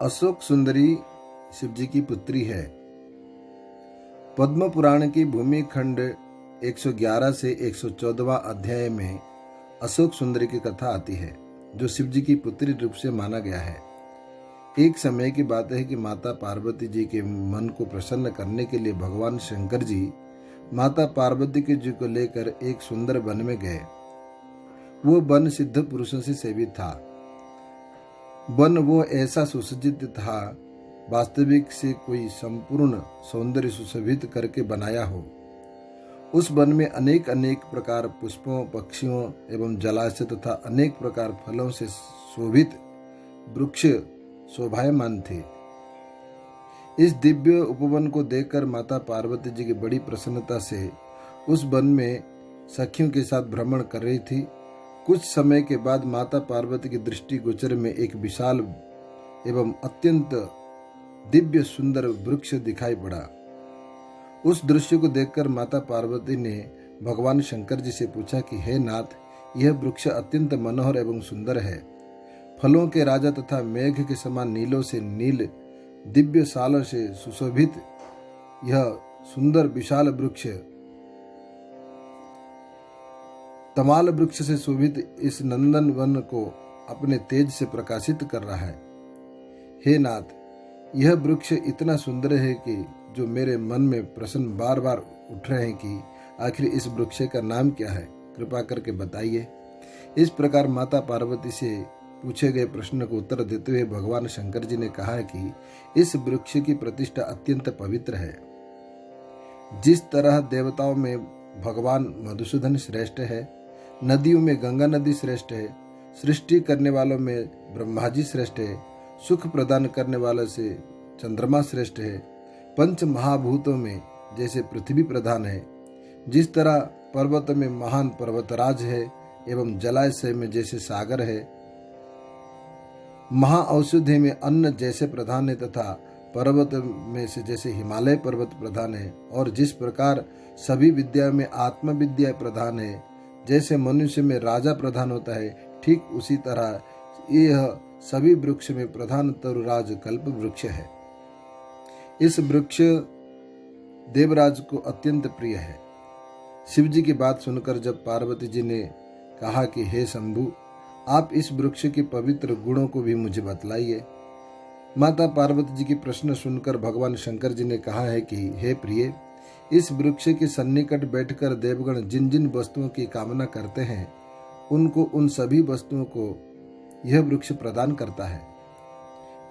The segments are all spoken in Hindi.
अशोक सुंदरी शिवजी की पुत्री है। पद्म पुराण की भूमि खंड 111 से 114वां अध्याय में अशोक सुंदरी की कथा आती है, जो शिवजी की पुत्री रूप से माना गया है। एक समय की बात है कि माता पार्वती जी के मन को प्रसन्न करने के लिए भगवान शंकर जी माता पार्वती जी को लेकर एक सुंदर वन में गए। वो वन सिद्ध पुरुषों से सेवित था। वन वो ऐसा सुसज्जित था, वास्तविक से कोई संपूर्ण सौंदर्य सुशोभित करके बनाया हो। उस वन में अनेक अनेक प्रकार पुष्पों, पक्षियों एवं जलाशय तथा अनेक प्रकार फलों से शोभित वृक्ष शोभायमान थे। इस दिव्य उपवन को देखकर माता पार्वती जी की बड़ी प्रसन्नता से उस वन में सखियों के साथ भ्रमण कर रही थी। कुछ समय के बाद माता पार्वती की दृष्टि गोचर में एक विशाल एवं अत्यंत दिव्य सुंदर वृक्ष दिखाई पड़ा। उस दृश्य को देखकर माता पार्वती ने भगवान शंकर जी से पूछा कि हे नाथ, यह वृक्ष अत्यंत मनोहर एवं सुंदर है। फलों के राजा तथा मेघ के समान नीलों से नील दिव्य सालों से सुशोभित यह सुंदर विशाल वृक्ष तमाल वृक्ष से शोभित इस नंदन वन को अपने तेज से प्रकाशित कर रहा है। हे नाथ, यह वृक्ष इतना सुंदर है कि जो मेरे मन में प्रश्न बार बार उठ रहे हैं कि आखिर इस वृक्ष का नाम क्या है, कृपा करके बताइए। इस प्रकार माता पार्वती से पूछे गए प्रश्न को उत्तर देते हुए भगवान शंकर जी ने कहा कि इस वृक्ष की प्रतिष्ठा अत्यंत पवित्र है। जिस तरह देवताओं में भगवान मधुसूदन श्रेष्ठ है, नदियों में गंगा नदी श्रेष्ठ है, सृष्टि करने वालों में ब्रह्मा जी श्रेष्ठ है, सुख प्रदान करने वालों से चंद्रमा श्रेष्ठ है, पंच महाभूतों में जैसे पृथ्वी प्रधान है, जिस तरह पर्वत में महान पर्वतराज है एवं जलाशय में जैसे सागर है, महाऔषधि में अन्न जैसे प्रधान है तथा पर्वत में से जैसे हिमालय पर्वत प्रधान है, और जिस प्रकार सभी विद्या में आत्मविद्या प्रधान है, जैसे मनुष्य में राजा प्रधान होता है, ठीक उसी तरह यह सभी वृक्ष में प्रधान तरुराज कल्प वृक्ष है। इस वृक्ष देवराज को अत्यंत प्रिय है। शिव जी की बात सुनकर जब पार्वती जी ने कहा कि हे शंभु, आप इस वृक्ष के पवित्र गुणों को भी मुझे बतलाइए। माता पार्वती जी के प्रश्न सुनकर भगवान शंकर जी ने कहा है कि हे प्रिय, इस वृक्ष के सन्निकट बैठकर देवगण जिन जिन वस्तुओं की कामना करते हैं, उनको उन सभी वस्तुओं को यह वृक्ष प्रदान करता है।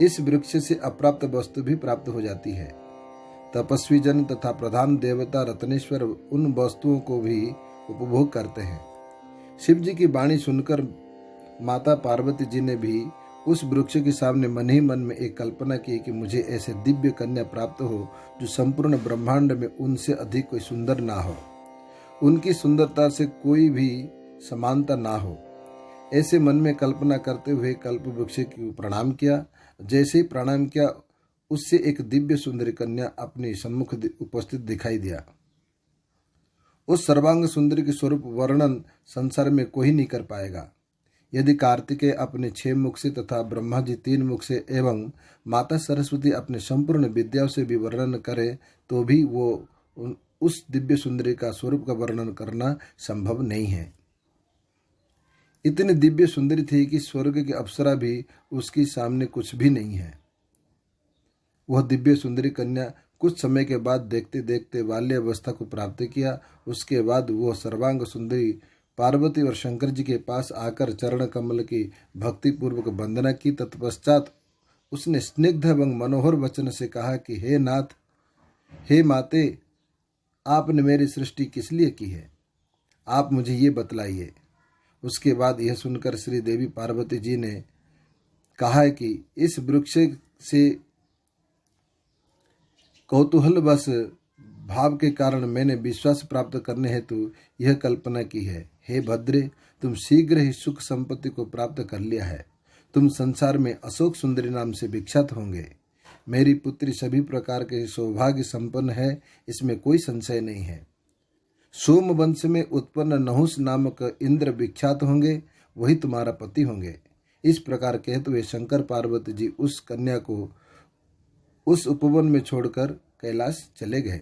इस वृक्ष से अप्राप्त वस्तु भी प्राप्त हो जाती है। तपस्वी जन तथा प्रधान देवता रत्नेश्वर उन वस्तुओं को भी उपभोग करते हैं। शिव जी की वाणी सुनकर माता पार्वती जी ने भी उस वृक्ष के सामने मन ही मन में एक कल्पना की कि मुझे ऐसे दिव्य कन्या प्राप्त हो जो संपूर्ण ब्रह्मांड में उनसे अधिक कोई सुंदर ना हो, उनकी सुंदरता से कोई भी समानता ना हो। ऐसे मन में कल्पना करते हुए कल्प वृक्ष को प्रणाम किया। जैसे ही प्रणाम किया, उससे एक दिव्य सुंदरी कन्या अपने सम्मुख उपस्थित दिखाई दिया। उस सर्वांग सुंदरी के स्वरूप वर्णन संसार में कोई नहीं कर पाएगा। यदि कार्तिकेय अपने 6 मुख से तथा ब्रह्मा जी 3 मुख से एवं माता सरस्वती अपने संपूर्ण विद्याओं से भी वर्णन करे, तो भी वो उस दिव्य सुंदरी का स्वरूप का वर्णन करना संभव नहीं है। इतनी दिव्य सुंदरी थी कि स्वर्ग की अप्सरा भी उसके सामने कुछ भी नहीं है। वह दिव्य सुंदरी कन्या कुछ समय के बाद देखते देखते बाल्य अवस्था को प्राप्त किया। उसके बाद वह सर्वांग सुंदरी पार्वती और शंकर जी के पास आकर चरण कमल की भक्ति पूर्वक वंदना की। तत्पश्चात उसने स्निग्ध एवं मनोहर वचन से कहा कि हे नाथ, हे माते, आपने मेरी सृष्टि किस लिए की है, आप मुझे ये बतलाइए। उसके बाद यह सुनकर श्री देवी पार्वती जी ने कहा है कि इस वृक्ष से कौतूहलवश भाव के कारण मैंने विश्वास प्राप्त करने हेतु यह कल्पना की है। हे भद्रे, तुम शीघ्र ही सुख संपत्ति को प्राप्त कर लिया है। तुम संसार में अशोक सुंदरी नाम से विख्यात होंगे। मेरी पुत्री सभी प्रकार के सौभाग्य संपन्न है, इसमें कोई संशय नहीं है। सोम वंश में उत्पन्न नहुस नामक इंद्र विख्यात होंगे, वही तुम्हारा पति होंगे। इस प्रकार कहते हुए शंकर पार्वती जी उस कन्या को उस उपवन में छोड़कर कैलाश चले गए।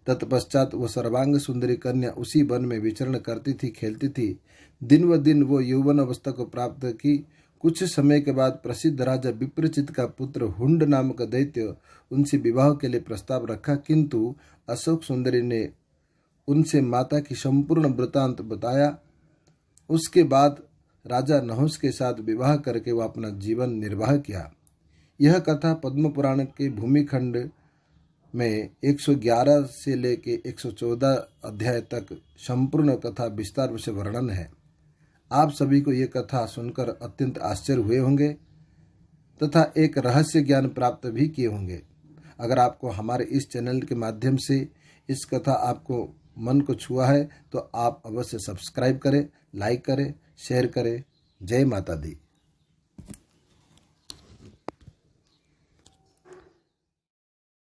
तत्पश्चात वो सर्वांग सुंदरी कन्या उसी वन में विचरण करती थी, खेलती थी। दिन व दिन वो यौवन अवस्था को प्राप्त की। कुछ समय के बाद प्रसिद्ध राजा विप्रचित का पुत्र हुंड नामक दैत्य उनसे विवाह के लिए प्रस्ताव रखा, किंतु अशोक सुंदरी ने उनसे माता की संपूर्ण वृतांत बताया। उसके बाद राजा नहुस के साथ विवाह करके वह अपना जीवन निर्वाह किया। यह कथा पद्म पुराण के भूमिखंड में 111 से लेके 114 अध्याय तक संपूर्ण कथा विस्तार से वर्णन है। आप सभी को ये कथा सुनकर अत्यंत आश्चर्य हुए होंगे तथा एक रहस्य ज्ञान प्राप्त भी किए होंगे। अगर आपको हमारे इस चैनल के माध्यम से इस कथा आपको मन को छुआ है तो आप अवश्य सब्सक्राइब करें, लाइक करें, शेयर करें। जय माता दी।